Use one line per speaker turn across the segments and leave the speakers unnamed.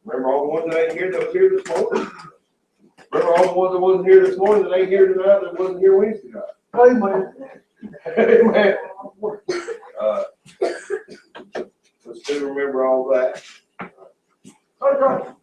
Remember all the ones that ain't here that was here this morning? Remember all the ones that wasn't here this morning that ain't here tonight that wasn't here Wednesday night?
Amen.
Amen. Let's still remember all that.
Okay.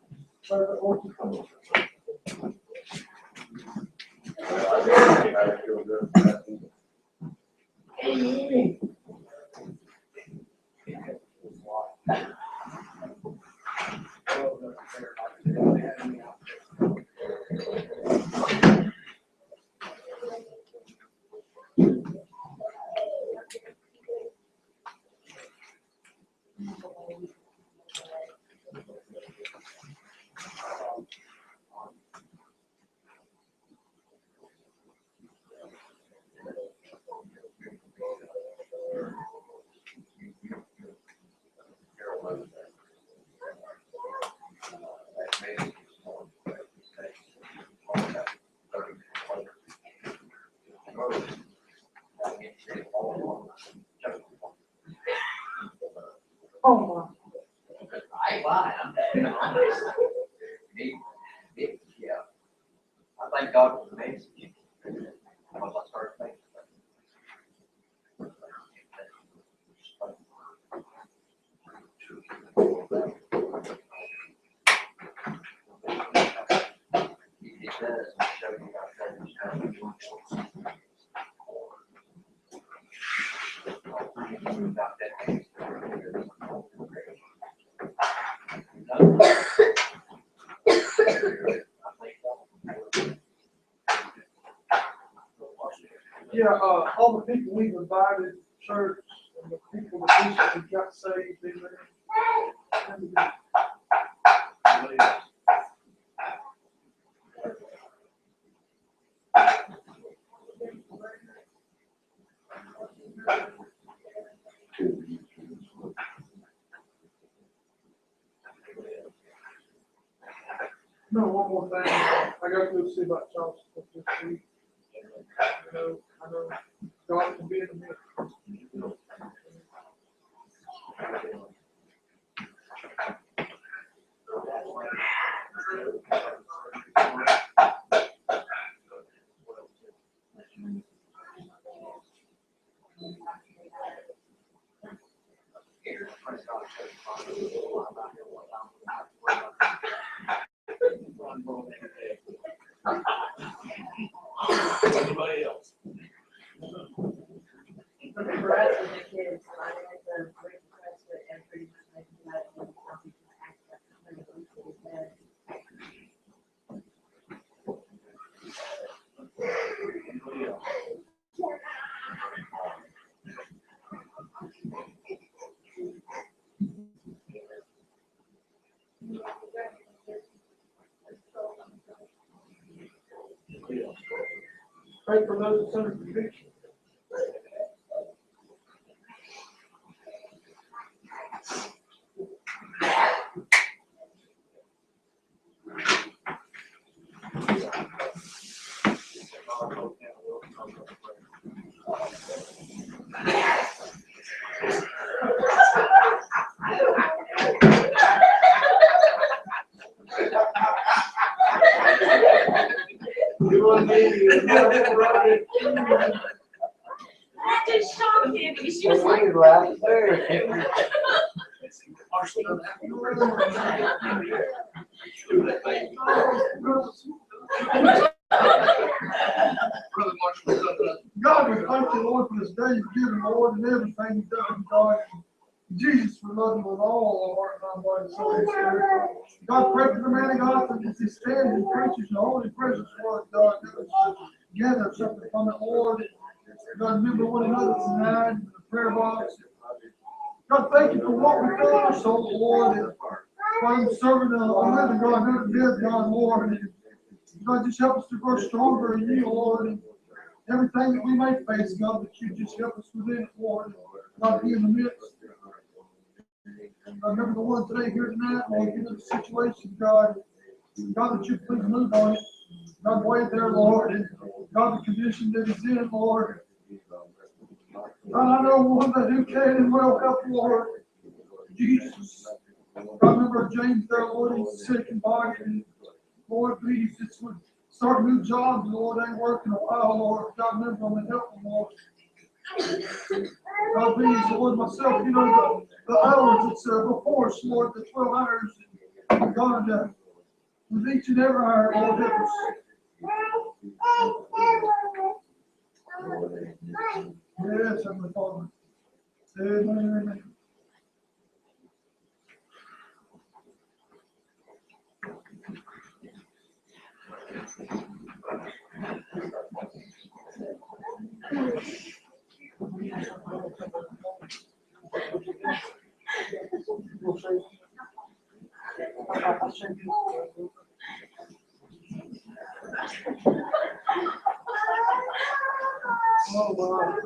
Oh,
I lie. Yeah. I thank God for the message. Once I started thinking it does show you about that.
yeah, all the people we've invited, church, and the people that recently got saved, amen. No, one more thing. I got to go see about Charles this week. I know God can be in the midst.
Anybody else?
For us as the kids, I had the great request and pretty much making that how we can act
Anybody else?
Pray for those that suffer conviction.
That just shocked him because she was like,
right there.
God, we thank you, Lord, for this day you've given, Lord, and everything you've done, God. Jesus, we love you with all our heart, mind, body, soul, and spirit. God, pray for the man of God that as he stands and preaches in the holy presence, Lord God, together, something from the Lord. God, remember one another tonight in the prayer box. God, thank you for what we've done, so Lord, and I'm serving a living God, not a dead God, Lord. And God, just help us to grow stronger in you, Lord. And everything that we may face, God, that you just help us within it, Lord. God, be in the midst. God, remember the one today here tonight, Lord, get in the situation, God. God, that you please move on it. God, wait there, Lord. And God, the condition that he's in, Lord. God, I know one that who can and will help, Lord. Jesus. God, remember James there, Lord, he's sick and body, and Lord, please just would start new jobs, Lord, ain't working a while, Lord. God, remember them and help them, Lord. God, please, Lord, myself, you know, the hours that's before us, Lord, the 12 hours, God, with each and every hour, Lord, help us. Yes, Heavenly Father. Amen. Oh, wow.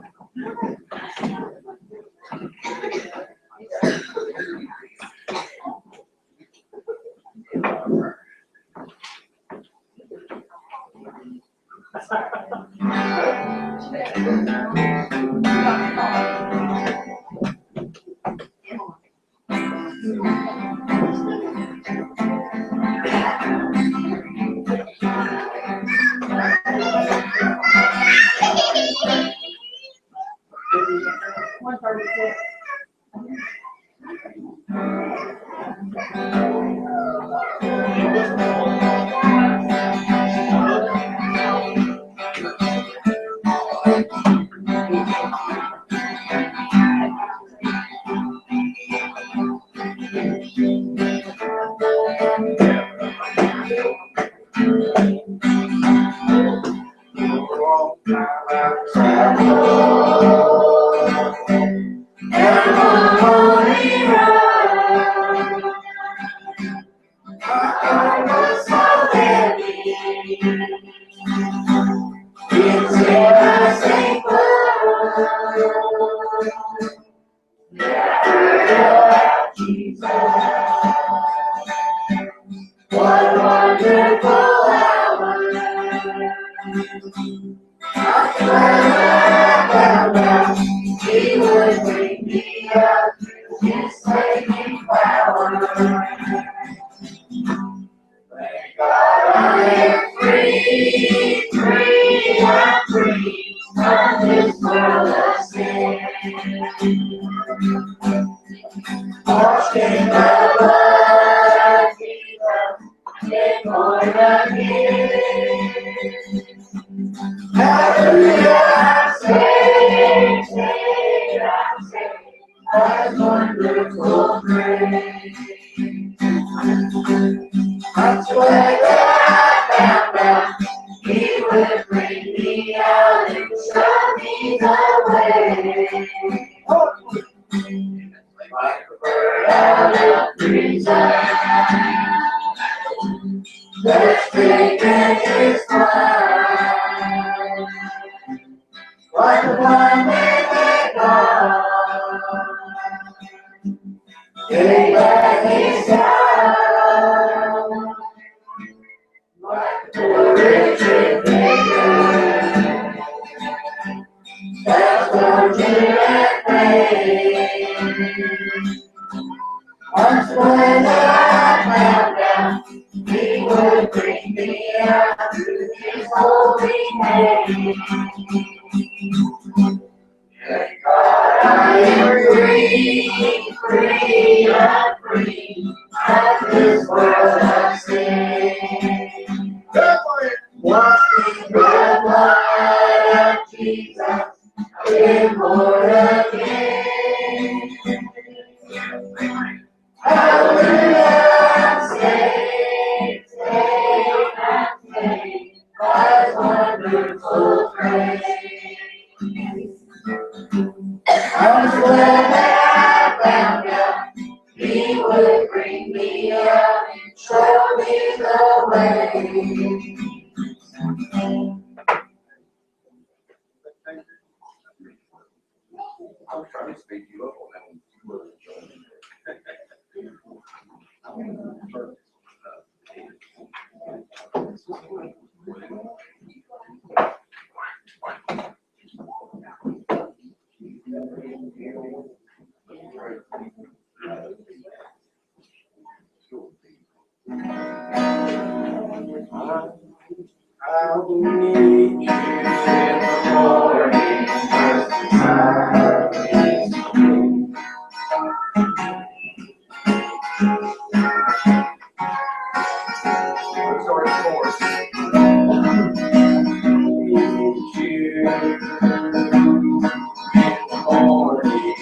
I was trying to speak you up on that one.
I will meet you in the morning, just as I sorry, chorus. Meet you in the morning.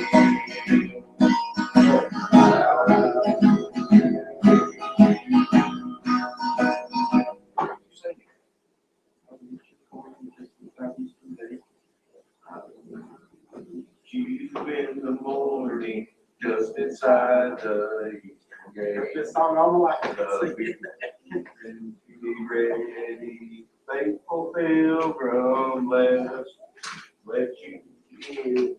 You in the morning, just inside the gate.
This song all my life.
Be ready, faithful pilgrim, let you in.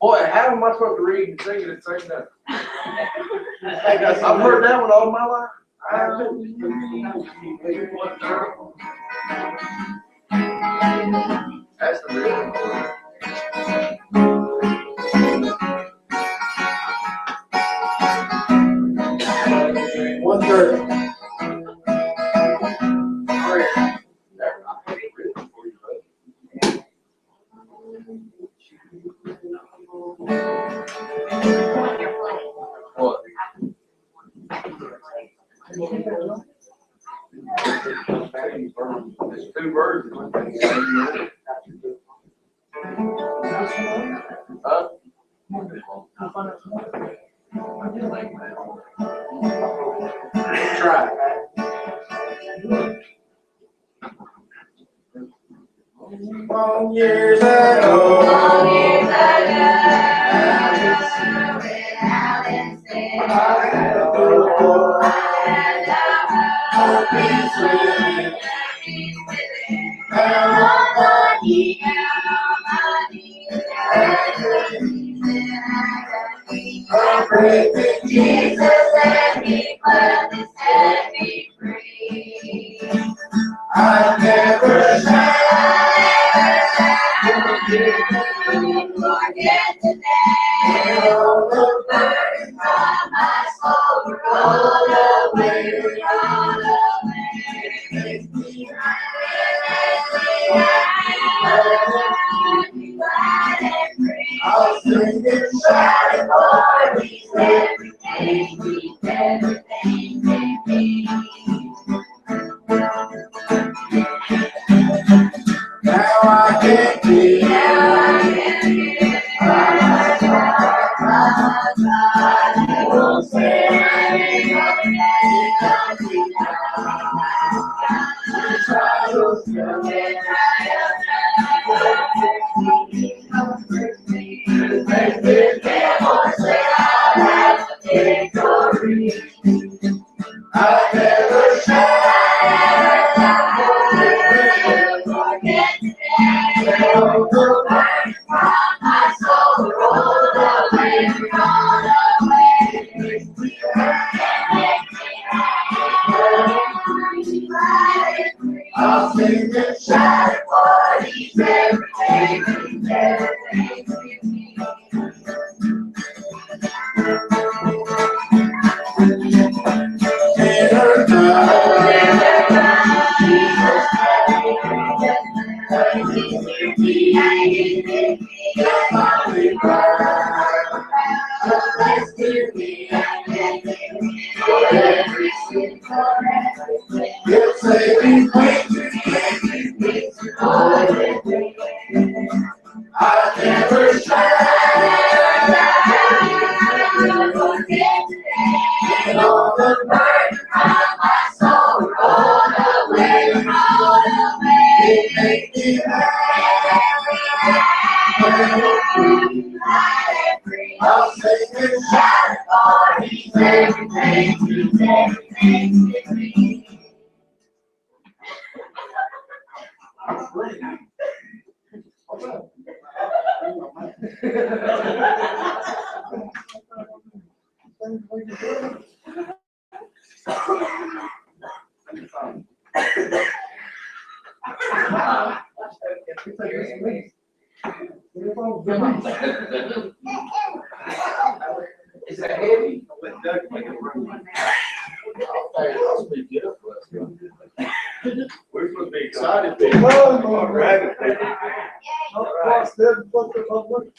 Boy, how am I supposed to read and sing it at the same time? I've heard that one all my life. That's the real one. 1:30. What? There's two birds. Huh? Try. Long years ago.
Long years ago, Alice said,
I had a girl.
and
Oh, peace with it. And on my knees. I pray that
Jesus set me free, set me free.
I never shall.
Forget today, all the burden from my soul, roll away, roll away. Makes me glad and free.
I'll sing it
Shout it for He's everything, He's everything to me.
now. I can't be.
Now I can hear my God, who said trials, make the devil say I have the victory.
I never shall.
Forget today, all the burden from my soul, roll away, roll away. Makes me glad and free.
I'll sing it.
Shout it for He's everything, He's everything to me.
Never He'll say these things. I never
And all the burden from my soul, roll away, roll away.
make me I'll sing it.
Shout it for He's everything, He's everything to me.
Is that heavy? Let Doug make it run. I'll speak it up. We're supposed to be excited.
Well,
Rabbit people.
Cross that, put the public.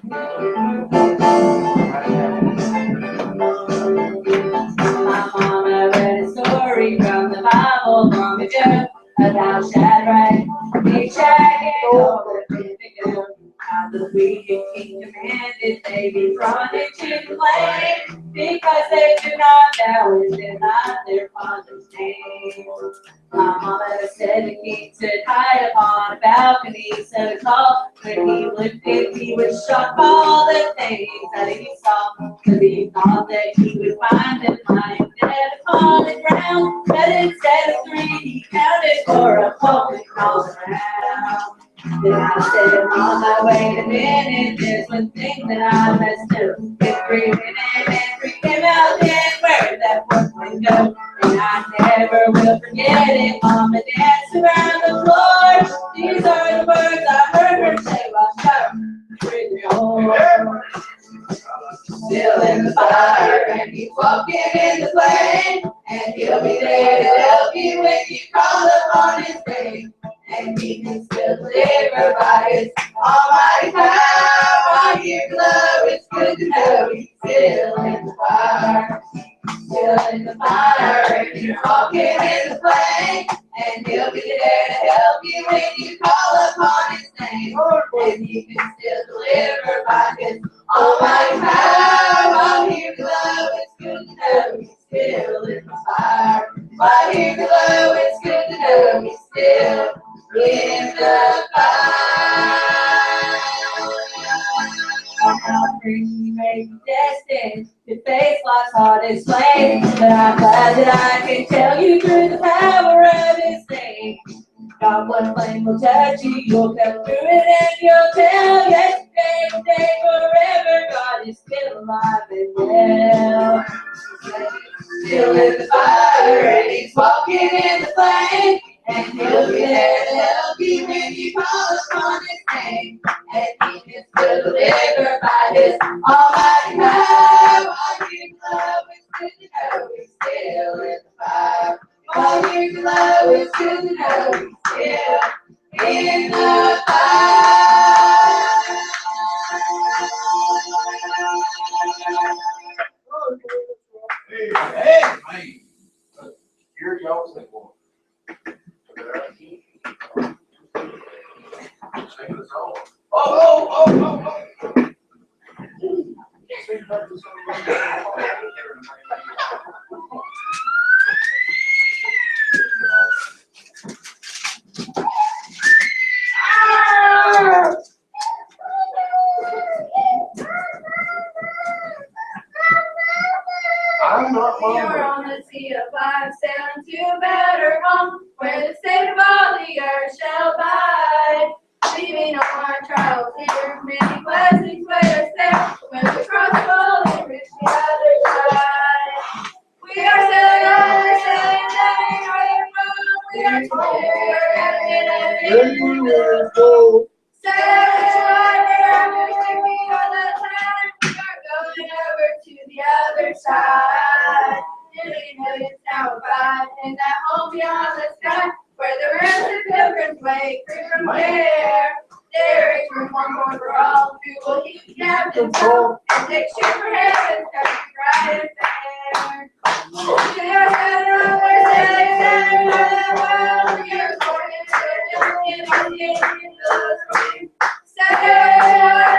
My mama read a story from the Bible long ago about Shadrach, Meshach, and Abednego. How the wicked king commanded they be thrown into the flame because they do not know and deny their father's name. My mama said the king stood high upon a balcony so tall. When he lifted, he was shocked by all the things that he saw. Cause he thought that he would find them lying dead upon the ground. But instead of 3, he counted 4 falling all around. Then I said, Mama, wait a minute, there's one thing that I must do. If 3 went in and 3 came out, then where'd that 4th one go? And I never will forget it. Mama danced around the floor. These are the words I heard her say while shouting through the door. Still in the fire, and he's walking in the flame, and he'll be there to help you when you call upon his name. And he can still deliver by his almighty power. Your love, it's good to know he's still in the fire. Still in the fire, and you're walking in the flame, and he'll be there to help you when you call upon his name. And he can still deliver by his almighty power. Your love, it's good to know he's still in the fire. By your love, it's good to know he's still in the fire. How free you may be destined to face life's hardest flame, but I'm glad that I can tell you through the power of his name. God, one flame will touch you, you'll come through it and you'll tell yesterday, today, forever. God is still alive and well. Still in the fire, and he's walking in the flame, and he'll be there to help you when you call upon his name. And he can still deliver by his almighty power. Your love is good to know he's still in the fire. While your love is good to know he's still in the fire.
Hey, man. Here y'all sing one. Sing the song. Oh. Sing back the song. I'm not
You're on the sea of life, sailing to a better home, where the state of all the earth shall abide. Leaving all our trials here, many blessings wait us there, when we cross the and reach the other side. We are sailing on, sailing away from, we are told we are headed and we will go. Sailing shore, we are moving all the time, we are going over to the other side. Millions now abide in that home beyond the sky, where the rest of pilgrims wait free from care. There is room one more for all, who will keep the captain's home and take ship for heaven's country bright and fair. We are sailing on, we're sailing on the world. We are born in the spring. Sailing on the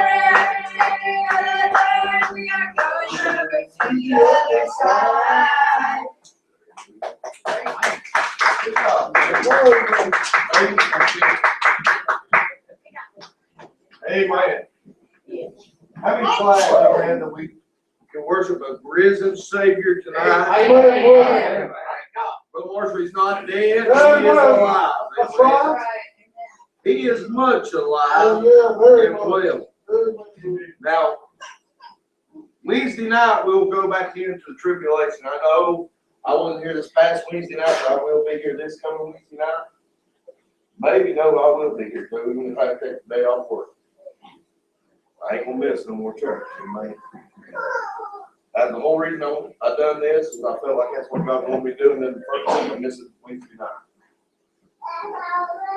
time, we are going over to the other side.
Good job. glad, man, that we can worship a risen Savior tonight.
Amen.
Brother Marshall, he's not dead, he is
Amen.
alive.
That's
Amen.
right.
He is much alive
Oh, yeah, very
and
much.
well.
Very much.
Now, Wednesday night, we'll go back into the tribulation. I know I wasn't here this past Wednesday night, but I will be here this coming Wednesday night. Maybe, no, I will be here too, even if I take the day off work. I ain't gonna miss no more church, man. That's the whole reason I done this, is I felt like that's what God wanted me to do, and then the first time I missed it Wednesday night.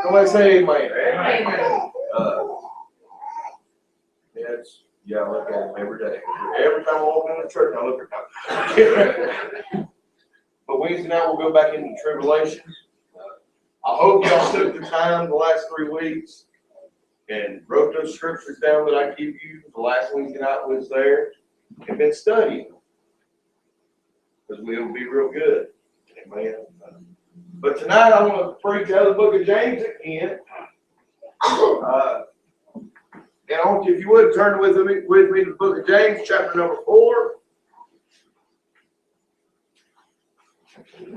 Somebody say amen.
Amen.
Yeah, I look at him every day. Every time I walk in the church, I look at him. But Wednesday night, we'll go back into tribulation. I hope y'all took the time the last 3 weeks and wrote those scriptures down that I give you. The last Wednesday night was there and been studying. Because we'll be real good. Amen. But tonight, I want to preach out of the book of James again. And I want you, if you would, turn with me to the book of James, chapter number 4.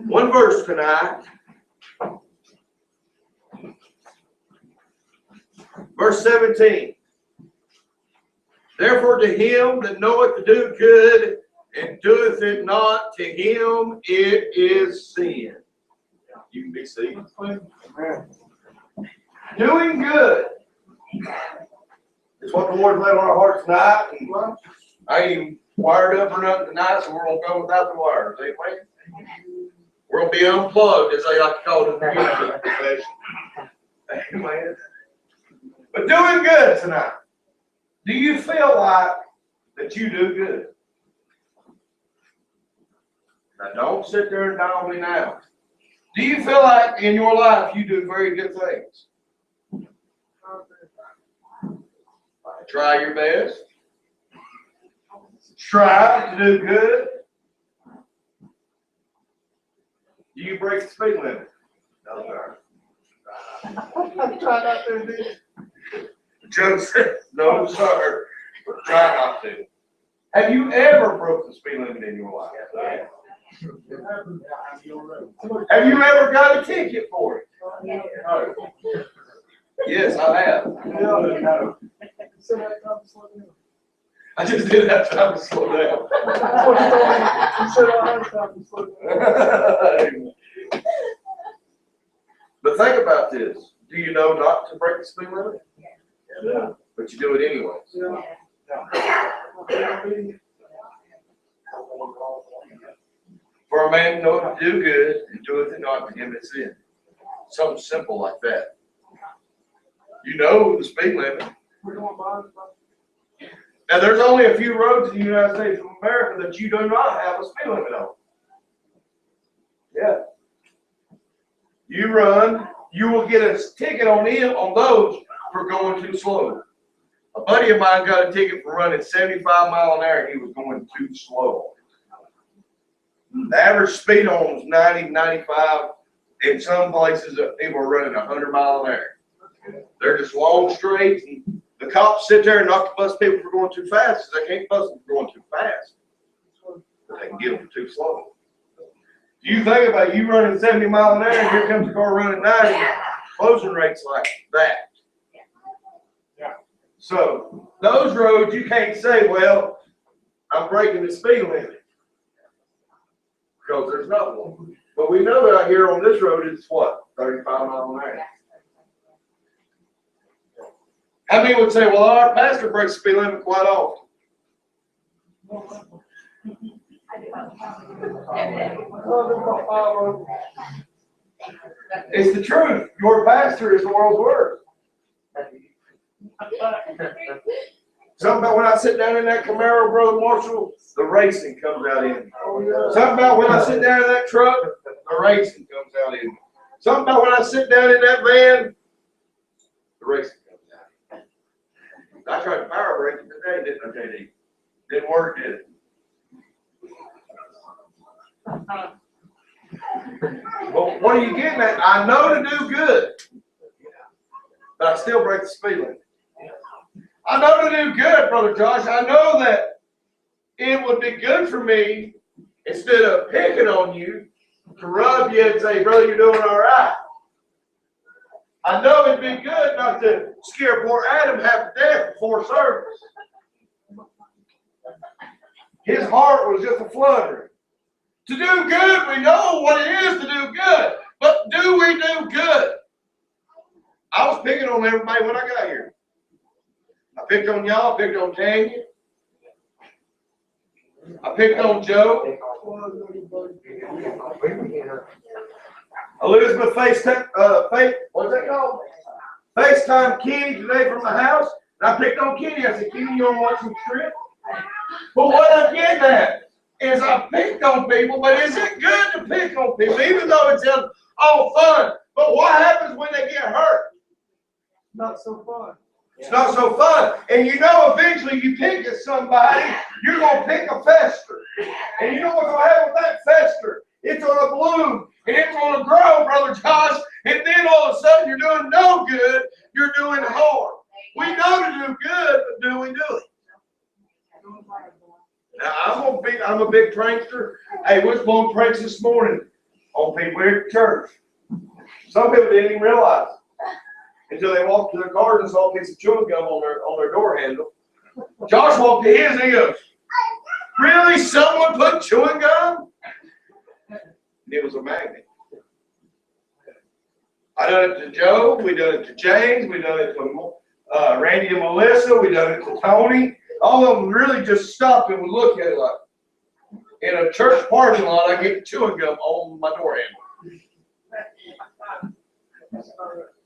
One verse tonight. Verse 17. Therefore to him that knoweth to do good and doeth it not, to him it is sin. You can be seated. Doing good. It's what the Lord laid on our hearts tonight. And I ain't even wired up or nothing tonight, so we're going to go without the wires. Amen. We're going to be unplugged, as they like to call it in the music profession. Amen. But doing good tonight. Do you feel like that you do good? Now, don't sit there and dog me now. Do you feel like in your life you do very good things? Try your best. Strive to do good. Do you break the speed limit? No, sir.
Try not to do.
Joe said, no, sir. Try not to. Have you ever broke the speed limit in your life?
Yes,
Have you ever got a ticket for it?
No.
Yes, I have.
No. So that comes slow down.
I just did have time to slow down.
That's what you told me. You said I had time to slow down.
But think about this. Do you know not to break the speed limit?
Yeah.
But you do it anyway.
Yeah.
For a man knoweth to do good and doeth it not, to him it's sin. Something simple like that. You know the speed limit.
We're going by.
Now, there's only a few roads in the United States of America that you do not have a speed limit on. Yeah. You run, you will get a ticket on those for going too slow. A buddy of mine got a ticket for running 75 miles an hour and he was going too slow. The average speed on was 90, 95. In some places, people are running 100 miles an hour. They're just long straights, and the cops sit there and not to bust people for going too fast, because they can't bust them for going too fast. But they can get them for too slow. Do you think about you running 70 miles an hour, and here comes a car running 90, closing rates like that. So, those roads, you can't say, well, I'm breaking the speed limit. Because there's not one. But we know that out here on this road it's what? 35 miles an hour. How many would say, well, our pastor breaks the speed limit quite often? It's the truth. Your pastor is the world's worst. Something about when I sit down in that Camaro, Brother Marshall, the racing comes out in me. Something about when I sit down in that truck, the racing comes out in me. Something about when I sit down in that van, the racing comes out. I tried to power brake it today, didn't I, JD? Didn't work, did it? But what are you getting at? I know to do good, but I still break the speed limit. I know to do good, Brother Josh. I know that it would be good for me, instead of picking on you, to rub you and say, brother, you're doing all right. I know it'd be good not to scare poor Adam half to death before service. His heart was just a fluttering. To do good, we know what it is to do good. But do we do good? I was picking on everybody when I got here. I picked on y'all, I picked on Tanya. I picked on Joe. Elizabeth what's that called? FaceTime Kenny today from the house. And I picked on Kenny. I said, Kenny, you want to watch some strip? But what I'm getting at is I picked on people, but is it good to pick on people, even though it's all fun? But what happens when they get hurt?
Not so fun.
It's not so fun. And you know, eventually you pick at somebody, you're going to pick a fester. And you know what's going to happen with that fester? It's going to bloom and it's going to grow, Brother Josh. And then all of a sudden you're doing no good, you're doing harm. We know to do good, but do we do it? Now, I'm a big prankster. Hey, we was blowing pranks this morning on people here at church. Some people didn't even realize until they walked to their cars and saw a piece of chewing gum on their door handle. Josh walked to his and he goes, really? Someone put chewing gum? And it was a magnet. I done it to Joe, we done it to James, we done it to Randy and Melissa, we done it to Tony. All of them really just stopped and would look at it like, in a church parking lot, I get chewing gum on my door handle.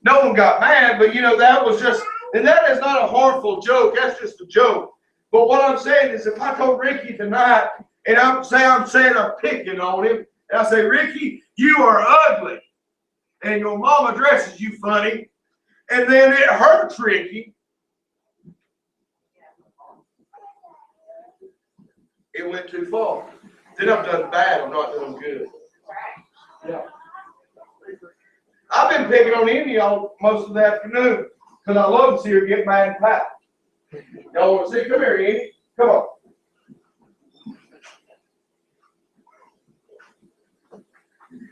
No one got mad, but you know, that was just, and that is not a harmful joke, that's just a joke. But what I'm saying is, if I told Ricky tonight, and I'm saying I'm picking on him, and I say, Ricky, you are ugly, and your mama dresses you funny, and then it hurts Ricky, it went too far. Then I've done bad, I'm not doing good. Yeah. I've been picking on Amy all most of the afternoon because I love to see her get mad and pout. Y'all want to see? Come here, Amy. Come on.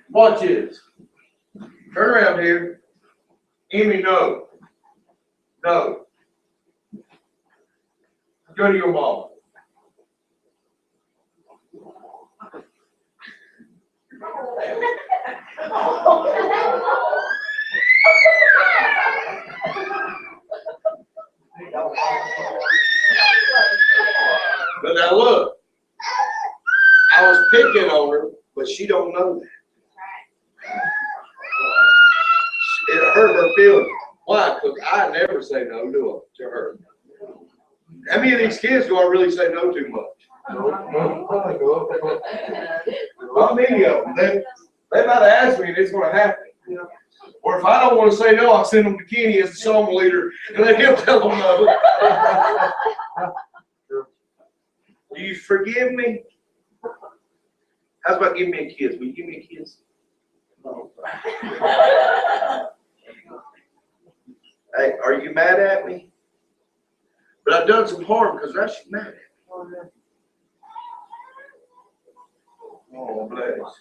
Watch this. Turn around here. Amy, no. No. Go to your mom. But now look, I was picking on her, but she don't know that. It hurt her feelings. Why? Because I never say no to her. How many of these kids do I really say no to much? Not many of them. They might ask me and it's going to happen. Or if I don't want to say no, I'll send them to Kenny as the song leader and let him tell them no. Do you forgive me? How's about giving me a kiss? Will you give me a kiss? No. Hey, are you mad at me? But I've done some harm because now she's mad at me. Oh, bless.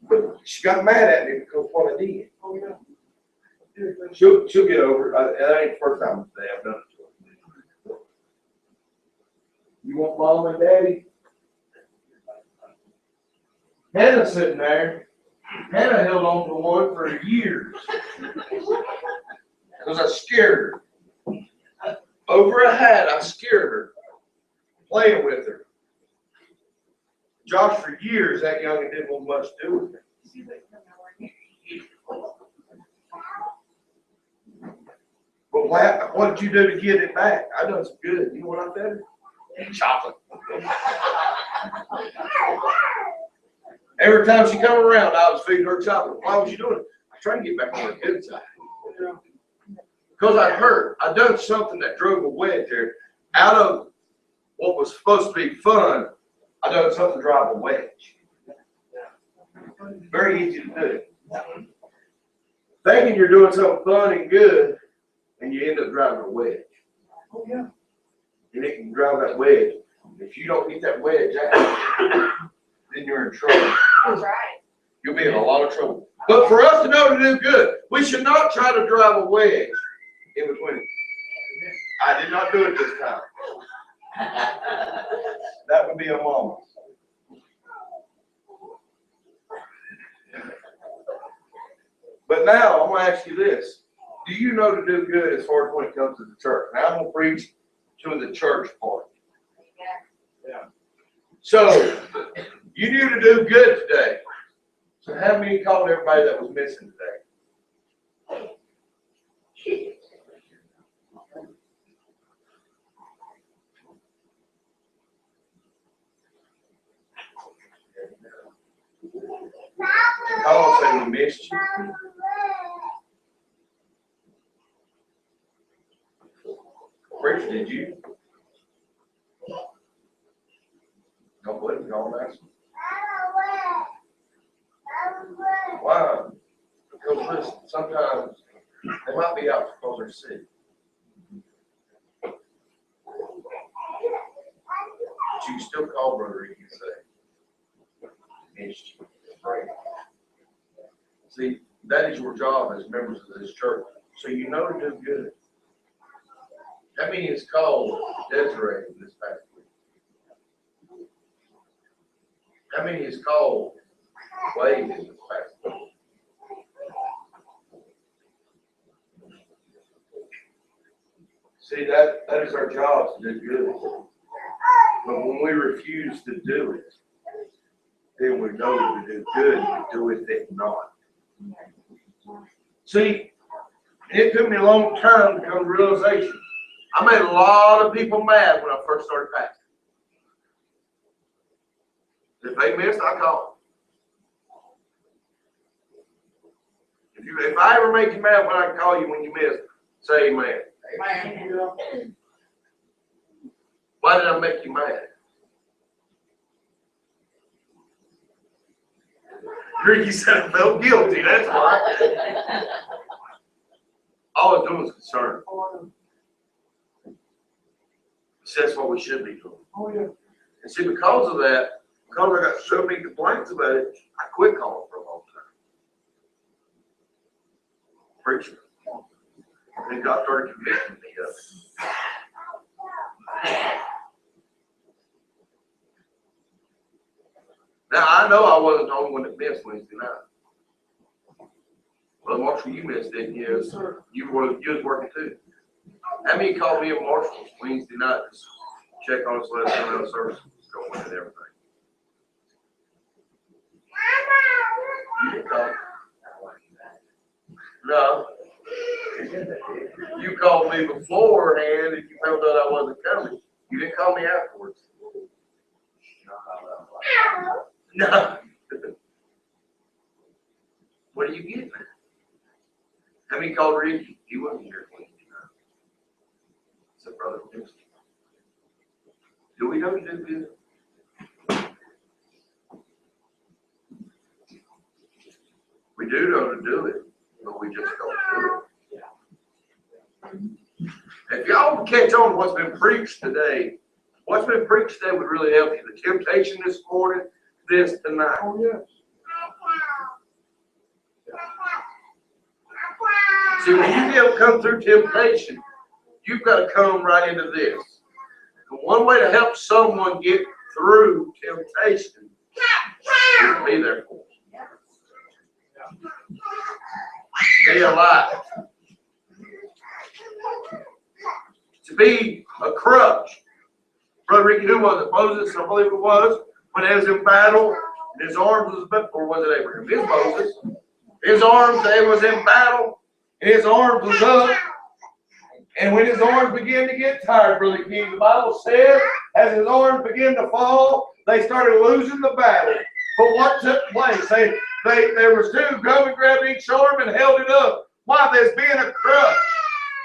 But she got mad at me because of what I did. She'll get over it. That ain't the first time today I've done it to her. You want mom and daddy? Hannah's sitting there. Hannah held on to one for years because I scared her. Over a hat, I scared her, playing with her. Josh, for years, that youngin' didn't want much to do with me. But what did you do to get it back? I done some good. You know what I fed her? Chocolate. Every time she come around, I was feeding her chocolate. Why was you doing it? I was trying to get back on her good side. Because I hurt. I done something that drove a wedge there. Out of what was supposed to be fun, I done something to drive a wedge. Very easy to do. Thinking you're doing something fun and good, and you end up driving a wedge. yeah. And it can drive that wedge. If you don't get that wedge out, then you're in trouble.
That's right.
You'll be in a lot of trouble. But for us to know to do good, we should not try to drive a wedge in between. I did not do it this time. That would be a moment. But now, I'm going to ask you this. Do you know to do good as far as when it comes to the church? Now, I'm going to preach to the church part.
Yeah.
So, you knew to do good today. So how many called everybody that was missing today? Call and say we missed you. Preacher, did you? Don't believe me, don't ask me. Why? Because listen, sometimes they might be out because they're sick. But you still call Brother Ricky and say, missed you. Pray. See, that is your job as members of this church. So you know to do good. How many is called Desiree this past week? How many is called Wade this past week? See, that is our job to do good. But when we refuse to do it, then we know to do good and do it not. See, it took me a long time to come to realization. I made a lot of people mad when I first started pastoring. If they missed, I called them. If I ever make you mad when I call you when you miss, say amen.
Amen.
Why did I make you mad? Ricky said I felt guilty, that's why. All I was doing was concerned. So that's what we should be doing.
Oh, yeah.
And see, because of that, because I got so many complaints about it, I quit calling for a long time. Preaching. And God started convicting me of it. Now, I know I wasn't the only one that missed Wednesday night. Well, Marshall, you missed it, yes.
Sir.
You was working too. How many called me at Marshall's Wednesday night to check on us, let us know how the service was going and everything? You didn't call. No. You called me beforehand and you found out I wasn't coming. You didn't call me afterwards. No. What are you getting at? How many called Ricky? He wasn't here Wednesday night. So, brother, do we know to do good? We do know to do it, but we just don't do it. If y'all catch on to what's been preached today, what's been preached today would really help you. The temptation this morning, this tonight.
Oh, yes.
See, when you come through temptation, you've got to come right into this. And one way to help someone get through temptation is to be there for them. Be alive. To be a crutch. Brother Ricky, who was it? Moses, I believe it was, when he was in battle, and his arms was, or was it Abraham? It was Moses. His arms, they was in battle, and his arms was up. And when his arms began to get tired, Brother King, the Bible said, as his arms began to fall, they started losing the battle. But what took place? There was two go and grabbed each arm and held it up. Why? There's being a crutch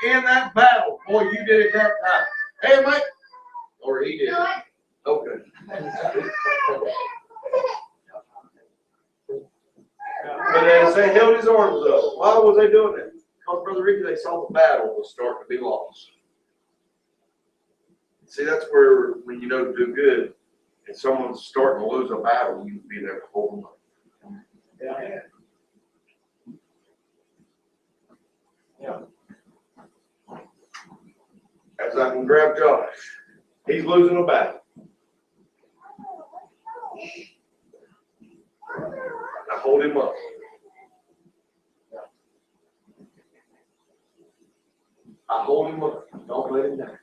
in that battle. Boy, you did it that time. Hey, mate. Or he did. Okay. But as they held his arms up, why was they doing that? Because, Brother Ricky, they saw the battle was starting to be lost. See, that's where, when you know to do good, and someone's starting to lose a battle, you can be there to hold them up.
Yeah.
As I can grab Josh, he's losing a battle. I hold him up. I hold him up. Don't let him down.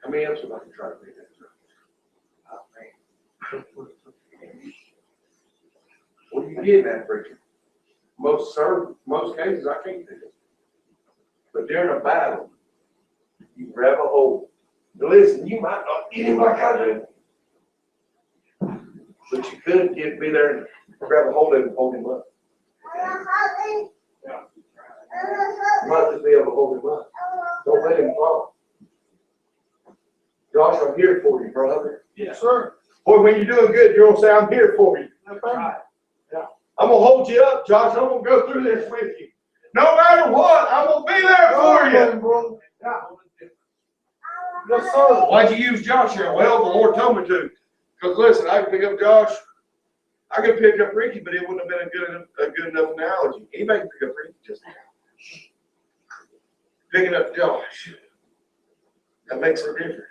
How many else would I try to be that? What are you getting at, preacher? Most cases I can't do it. But during a battle, you grab a hold. Now listen, you might not get him like I do. But you could be there and grab a hold of him and hold him up. You might just be able to hold him up. Don't let him fall. Josh, I'm here for you, brother.
Yes, sir.
Boy, when you're doing good, you're gonna say, I'm here for you.
That's right.
I'm gonna hold you up, Josh. I'm gonna go through this with you. No matter what, I'm gonna be there for you.
Bro. Yeah. Yes, sir.
Why'd you use Josh here? Well, the Lord told me to. Because listen, I can pick up Josh. I could pick up Ricky, but it wouldn't have been a good enough analogy. Anybody can pick up Ricky just now. Picking up Josh. That makes it different.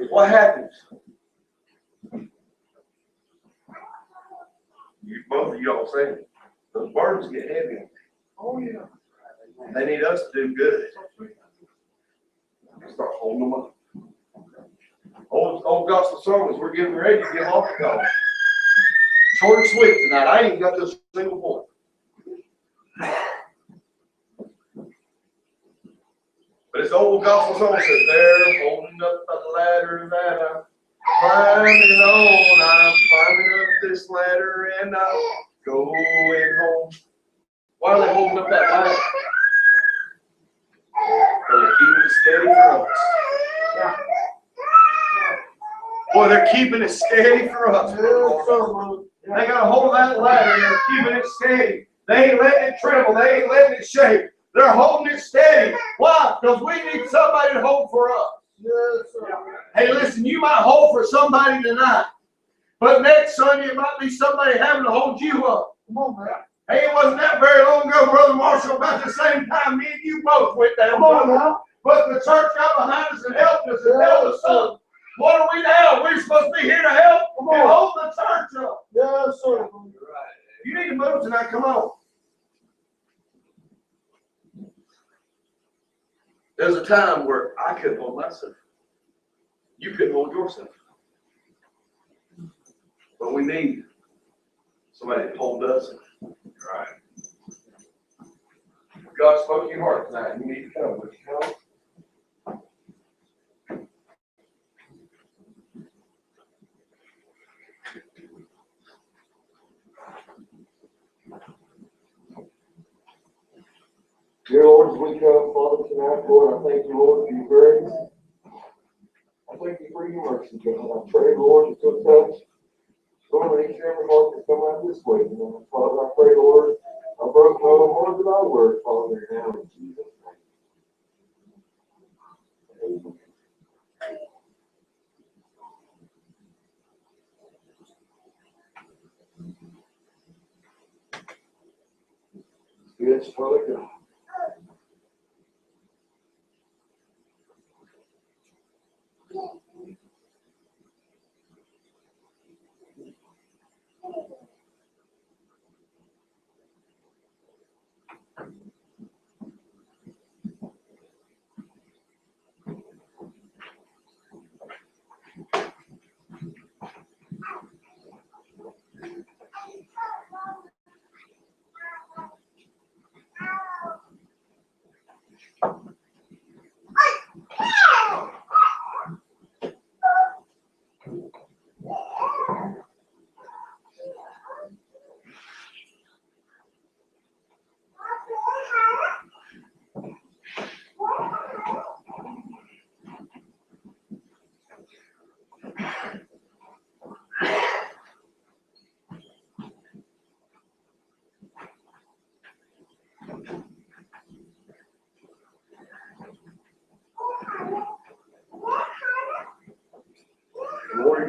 What happens? Both of y'all saying it. Those burdens get heavy.
Oh, yeah.
They need us to do good. Start holding them up. Old gospel songs, we're getting ready to get off the call. Short and sweet tonight. I ain't got this single point. But it's old gospel song that says, they're holding up the ladder that I'm climbing on. I'm climbing up this ladder and I'm going home. Why are they holding up that ladder? They're keeping it steady for us. Boy, they're keeping it steady for us.
Yes, sir.
They got a hold of that ladder and they're keeping it steady. They ain't letting it tremble. They ain't letting it shake. They're holding it steady. Why? Because we need somebody to hold for us.
Yes, sir.
Hey, listen, you might hold for somebody tonight, but next Sunday it might be somebody having to hold you up.
Come on, man.
Hey, it wasn't that very long ago, Brother Marshall, about the same time me and you both went down.
Come on now.
But the church got behind us and helped us and held us up. What are we now? We're supposed to be here to help
Come
and
on.
hold the church up.
Yes, sir.
You need to move tonight. Come on. There's a time where I couldn't hold myself. You couldn't hold yourself. But we need somebody to hold us. Right. God spoke to your heart tonight. You need to come. Would you come?
Dear Lord, as we come, Father, tonight, Lord, I thank you, Lord, for your grace. I thank you for your mercy, God. I pray, Lord, that you'll touch, Lord, each and every heart that come out this way. Father, I pray, Lord, I broke no more than I word, Father, now in Jesus' name. Amen. Yes, Father God.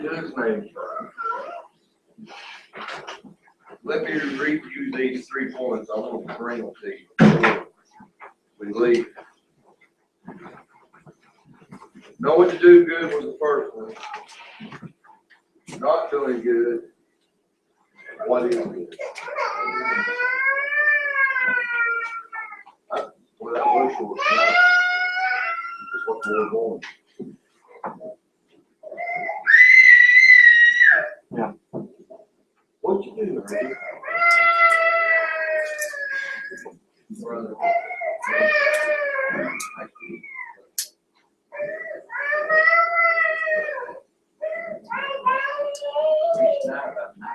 to his name. Let me review these 3 points. I want to bring them to you before we leave. Knowing to do good was the first one. Not doing good. What is good? Well, that was short. That's what we're going. Yeah. What'd you do, Randy? Brother.
Reached out about 9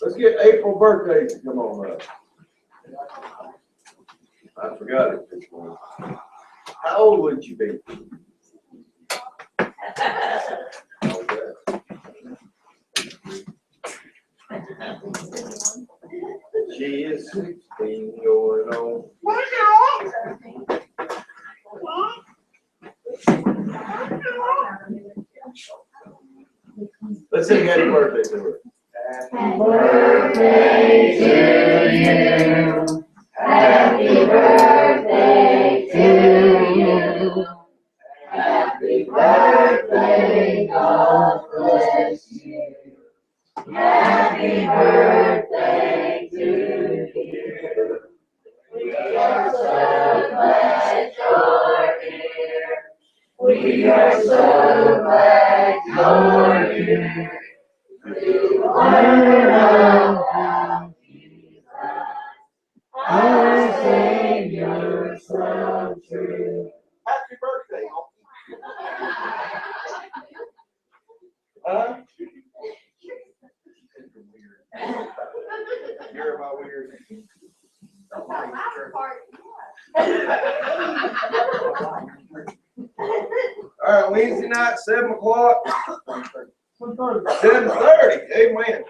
Let's get April birthdays to come on up. I forgot it this morning. How old would you be? She is 16 going on. Let's sing happy birthday to her.
Happy birthday to you. Happy birthday to you. Happy birthday, God bless you. Happy birthday to you. We are so glad you're here. We are so glad you're here. To learn about Jesus, our Savior, so true.
Happy birthday. Huh? You're my weird. All right, Wednesday night, 7 o'clock. 7:30. Amen.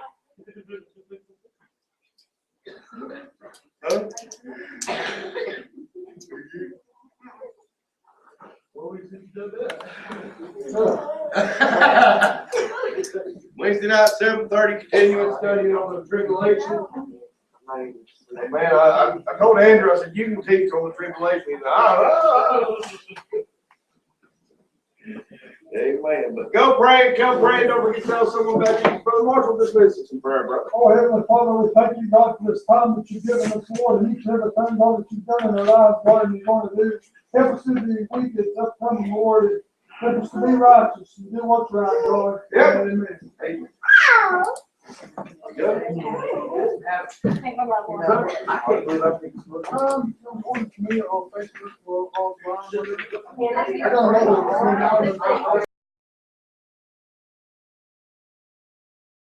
Huh? Wednesday night, 7:30, continuing studying on the tribulation. Man, I told Andrew, I said, you can teach on the tribulation. He said, oh. Amen. But go pray, come pray. Don't forget to tell someone about you. Brother Marshall, dismiss us in prayer, brother.
Oh, Heavenly Father, we thank you, God, for this time that you've given us, Lord, and each and every thing, God, that you've done in our lives, God, and you're going to do. Help us through the week that's upcoming, Lord, and help us to be righteous and do what's right, God.
Yep.
Amen.
Amen.
One to me on Facebook or online. I got another one.